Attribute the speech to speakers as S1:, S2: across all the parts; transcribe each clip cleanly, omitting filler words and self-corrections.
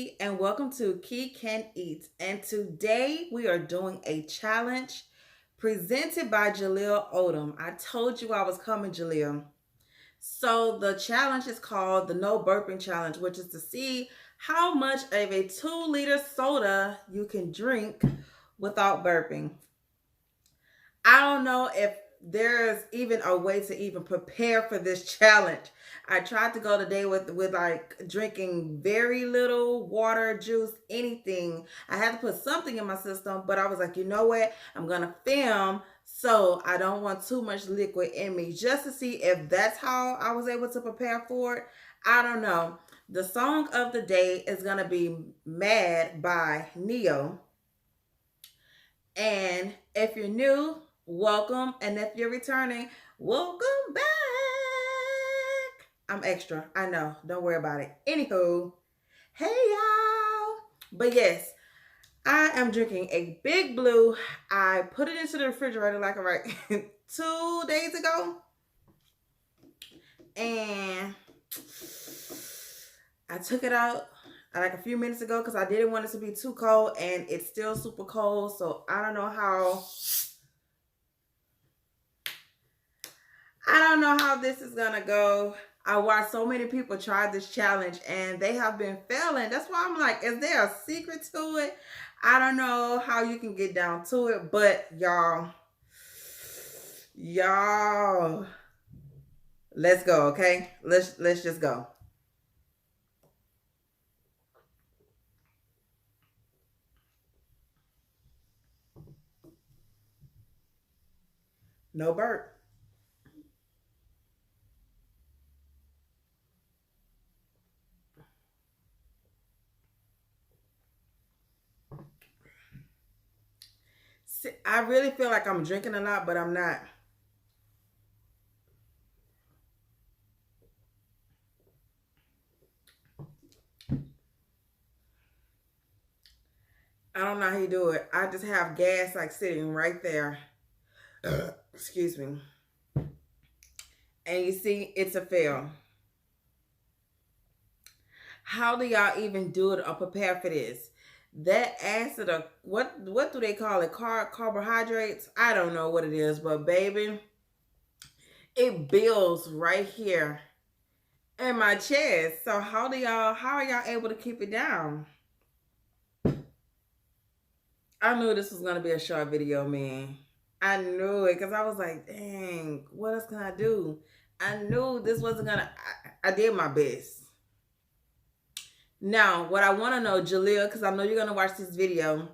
S1: Key, and welcome to Key Can Eat. And today we are doing a challenge presented by Jaleel Odom. I told you I was coming, Jaleel. So the challenge is called the No Burping Challenge, which is to see how much of a 2-liter soda you can drink without burping. I don't know if there's even a way to even prepare for this challenge. I tried to go today with like drinking very little water, juice, anything. I had to put something in my system, but I was like, you know what? I'm gonna film, so I don't want too much liquid in me, just to see if that's how I was able to prepare for it. I don't know. The song of the day is gonna be Mad by Neyo. And if you're new, welcome. And if you're returning, welcome back. I'm extra. I know. Don't worry about it. Anywho, hey y'all. But yes, I am drinking a Big Blue. I put it into the refrigerator like right 2 days ago. And I took it out like a few minutes ago because I didn't want it to be too cold, and it's still super cold. So I don't know how this is gonna go. I watched so many people try this challenge and they have been failing. That's why I'm like, is there a secret to it? I don't know how you can get down to it, but y'all, let's go, okay? Let's just go. No burp. See, I really feel like I'm drinking a lot, but I'm not. I don't know how you do it. I just have gas like sitting right there. Excuse me. And you see, it's a fail. How do y'all even do it or prepare for this? That acid, or what do they call it? Carbohydrates? I don't know what it is, but baby, it builds right here in my chest. So how are y'all able to keep it down? I knew this was gonna be a short video, man. I knew it because I was like, dang, what else can I do? I knew this wasn't gonna. I did my best. Now, what I want to know, Jaleel, because I know you're gonna watch this video.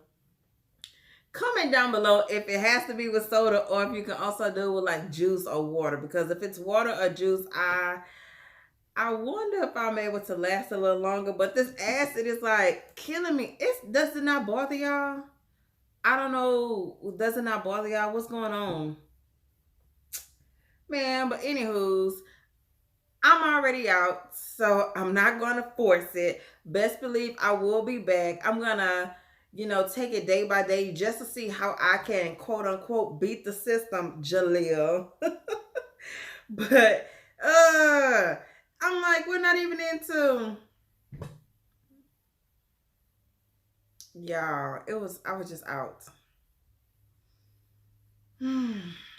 S1: Comment down below if it has to be with soda or if you can also do it with like juice or water. Because if it's water or juice, I wonder if I'm able to last a little longer. But this acid is like killing me. Does it not bother y'all? I don't know. Does it not bother y'all? What's going on? Man, but anywho's, I'm already out, so I'm not going to force it. Best believe I will be back. I'm going to, take it day by day just to see how I can, quote unquote, beat the system, Jaleel. But, I'm like, we're not even into, y'all, I was just out.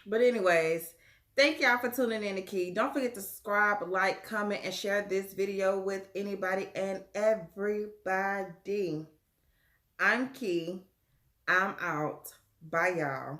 S1: But anyways, thank y'all for tuning in to Key. Don't forget to subscribe, like, comment, and share this video with anybody and everybody. I'm Key. I'm out. Bye, y'all.